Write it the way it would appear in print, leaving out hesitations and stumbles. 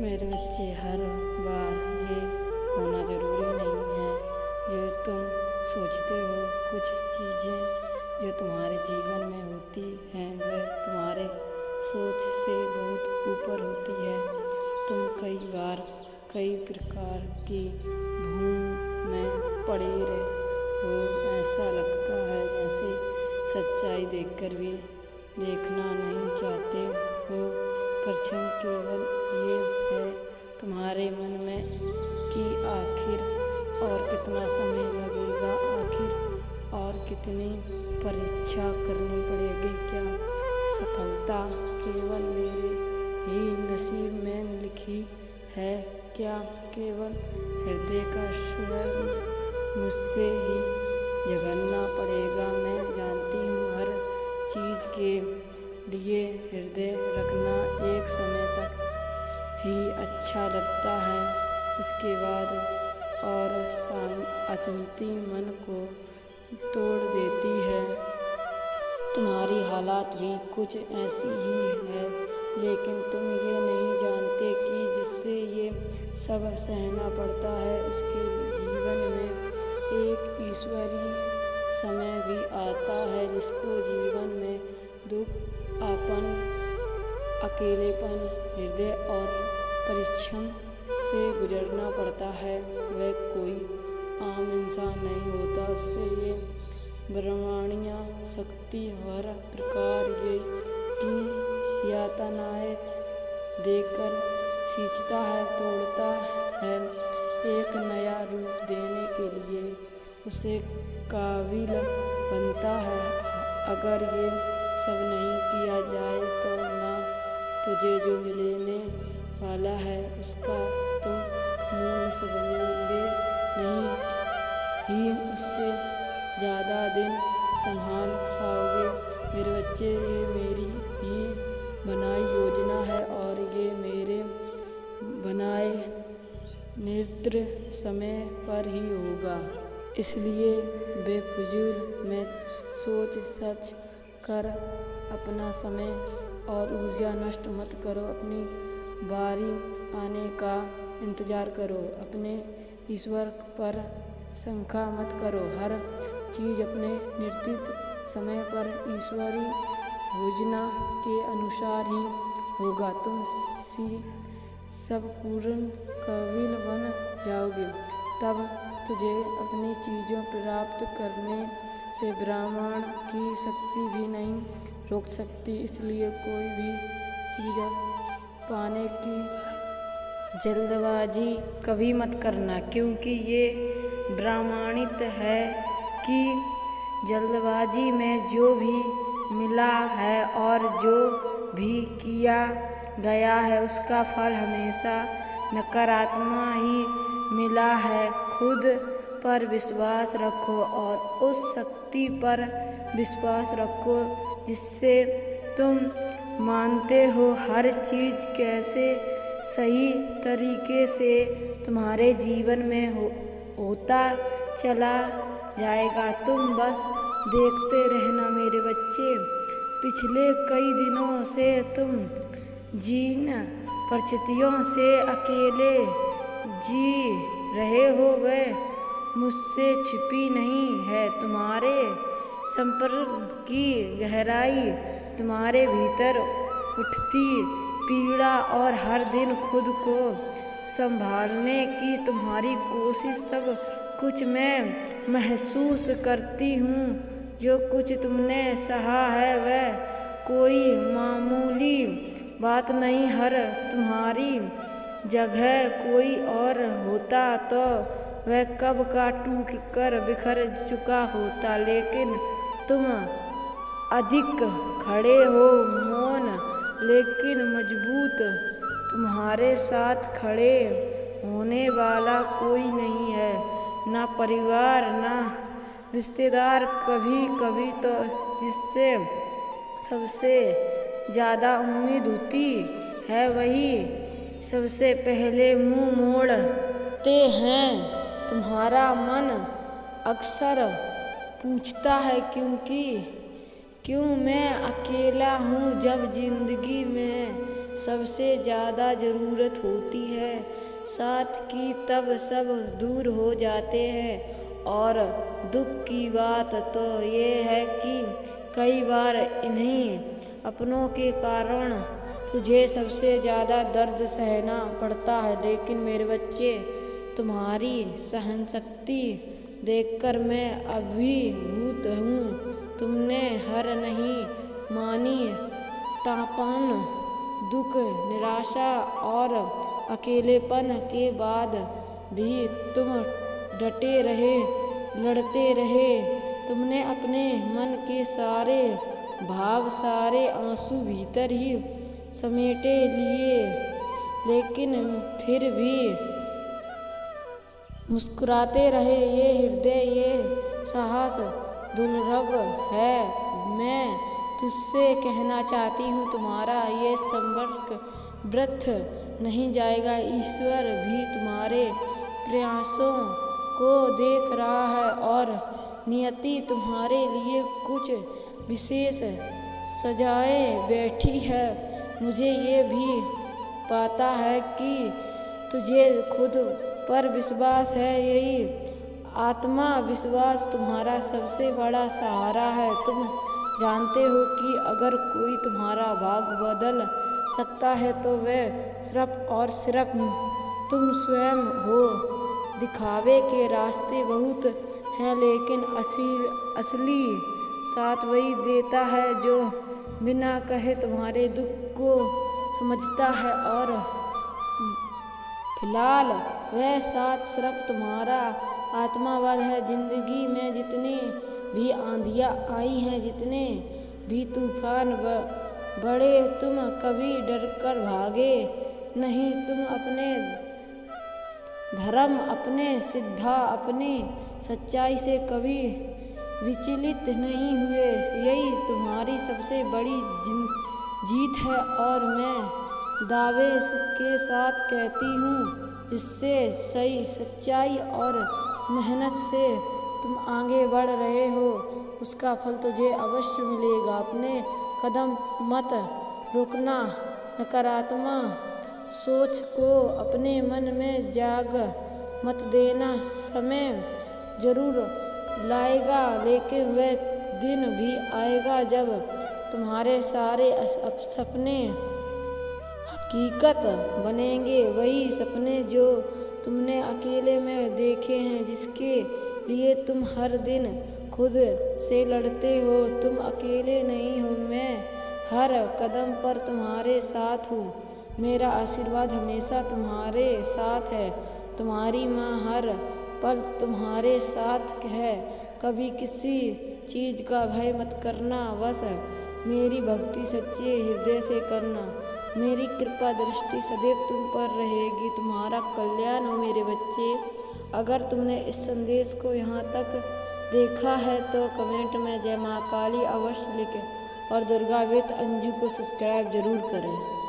मेरे बच्चे, हर बार ये होना ज़रूरी नहीं है जो तुम सोचते हो। कुछ चीज़ें जो तुम्हारे जीवन में होती हैं वह तुम्हारे सोच से बहुत ऊपर होती है। तुम कई बार कई प्रकार की भूल में पड़े हो। ऐसा लगता है जैसे सच्चाई देखकर भी देखना नहीं चाहते हो। प्रश्न केवल ये है तुम्हारे मन में कि आखिर और कितना समय लगेगा, आखिर और कितनी परीक्षा करनी पड़ेगी। क्या सफलता केवल मेरे ही नसीब में लिखी है? क्या केवल हृदय का स्वर्ग मुझसे ही झगड़ना पड़ेगा? मैं जानती हूँ हर चीज़ के लिए हृदय रखना एक समय तक ही अच्छा लगता है, उसके बाद और अशांति मन को तोड़ देती है। तुम्हारी हालात भी कुछ ऐसी ही है, लेकिन तुम ये नहीं जानते कि जिससे ये सब सहना पड़ता है उसके जीवन में एक ईश्वरीय समय भी आता है जिसको जीवन में दुख, आपन, अकेलेपन, हृदय और परिश्रम से गुजरना पड़ता है। वह कोई आम इंसान नहीं होता, उससे ये ब्रह्मांडीय शक्ति हर प्रकार ये की यातनाएं देकर सींचता है, तोड़ता है, एक नया रूप देने के लिए उसे काबिल बनता है। अगर ये सब नहीं किया जाए तो ना तुझे जो मिलने वाला है उसका तुम मूल्य समझोगे नहीं ही उससे ज़्यादा दिन संभाल पाओगे। मेरे बच्चे, ये मेरी ही बनाई योजना है और ये मेरे बनाए निर्धारित समय पर ही होगा। इसलिए बेफिजूल में सोच सच कर अपना समय और ऊर्जा नष्ट मत करो। अपनी बारी आने का इंतज़ार करो। अपने ईश्वर पर शंका मत करो। हर चीज़ अपने निर्दिष्ट समय पर ईश्वरी योजना के अनुसार ही होगा। तुम सब पूर्ण काबिल बन जाओगे, तब तुझे अपनी चीज़ों प्राप्त करने से ब्रह्मांड की शक्ति भी नहीं रोक सकती। इसलिए कोई भी चीज़ पाने की जल्दबाजी कभी मत करना, क्योंकि ये प्रमाणित है कि जल्दबाजी में जो भी मिला है और जो भी किया गया है उसका फल हमेशा नकारात्मक ही मिला है। खुद पर विश्वास रखो और उस शक्ति पर विश्वास रखो जिससे तुम मानते हो। हर चीज़ कैसे सही तरीके से तुम्हारे जीवन में होता चला जाएगा। तुम बस देखते रहना मेरे बच्चे। पिछले कई दिनों से तुम जिन परिस्थितियों से अकेले जी रहे हो वह मुझसे छिपी नहीं है। तुम्हारे संपर्क की गहराई, तुम्हारे भीतर उठती पीड़ा और हर दिन खुद को संभालने की तुम्हारी कोशिश, सब कुछ मैं महसूस करती हूँ। जो कुछ तुमने सहा है वह कोई मामूली बात नहीं। हर तुम्हारी जगह कोई और होता तो वह कब का टूट कर बिखर चुका होता, लेकिन तुम अधिक खड़े हो, मौन लेकिन मजबूत। तुम्हारे साथ खड़े होने वाला कोई नहीं है, ना परिवार ना रिश्तेदार। कभी कभी तो जिससे सबसे ज़्यादा उम्मीद होती है वही सबसे पहले मुंह मोड़ते हैं। तुम्हारा मन अक्सर पूछता है क्यों मैं अकेला हूँ, जब जिंदगी में सबसे ज़्यादा ज़रूरत होती है। साथ की तब सब दूर हो जाते हैं। और दुख की बात तो ये है कि कई बार इन्हीं अपनों के कारण तुझे सबसे ज़्यादा दर्द सहना पड़ता है। लेकिन मेरे बच्चे, तुम्हारी सहनशक्ति देखकर मैं अभिभूत हूँ। तुमने हार नहीं मानी। तापन, दुख, निराशा और अकेलेपन के बाद भी तुम डटे रहे, लड़ते रहे। तुमने अपने मन के सारे भाव, सारे आंसू भीतर ही समेटे लिए, लेकिन फिर भी मुस्कुराते रहे। ये हृदय, ये साहस दुर्लभ है। मैं तुझसे कहना चाहती हूँ, तुम्हारा ये संपर्क व्यर्थ नहीं जाएगा। ईश्वर भी तुम्हारे प्रयासों को देख रहा है और नियति तुम्हारे लिए कुछ विशेष सजाए बैठी है। मुझे ये भी पता है कि तुझे खुद पर विश्वास है। यही आत्मविश्वास तुम्हारा सबसे बड़ा सहारा है। तुम जानते हो कि अगर कोई तुम्हारा भाग्य बदल सकता है तो वह सिर्फ और सिर्फ तुम स्वयं हो। दिखावे के रास्ते बहुत हैं, लेकिन असली साथ वही देता है जो बिना कहे तुम्हारे दुख को समझता है। और फिलहाल वह साथ सिर्फ तुम्हारा आत्मबल है। जिंदगी में जितनी भी आंधियाँ आई हैं, जितने भी तूफान बड़े, तुम कभी डरकर भागे नहीं। तुम अपने धर्म, अपने सिद्धा, अपनी सच्चाई से कभी विचलित नहीं हुए। यही तुम्हारी सबसे बड़ी जीत है। और मैं दावे के साथ कहती हूँ, इससे सही सच्चाई और मेहनत से तुम आगे बढ़ रहे हो, उसका फल तुझे अवश्य मिलेगा। अपने कदम मत रोकना। नकारात्मक सोच को अपने मन में जाग मत देना। समय जरूर लाएगा, लेकिन वह दिन भी आएगा जब तुम्हारे सारे सपने हकीकत बनेंगे। वही सपने जो तुमने अकेले में देखे हैं, जिसके लिए तुम हर दिन खुद से लड़ते हो। तुम अकेले नहीं हो, मैं हर कदम पर तुम्हारे साथ हूँ। मेरा आशीर्वाद हमेशा तुम्हारे साथ है। तुम्हारी माँ हर पल तुम्हारे साथ है। कभी किसी चीज़ का भय मत करना, बस मेरी भक्ति सच्चे हृदय से करना। मेरी कृपा दृष्टि सदैव तुम पर रहेगी। तुम्हारा कल्याण हो मेरे बच्चे। अगर तुमने इस संदेश को यहाँ तक देखा है तो कमेंट में जय माँ काली अवश्य लिखें और दुर्गा विद अंजू को सब्सक्राइब जरूर करें।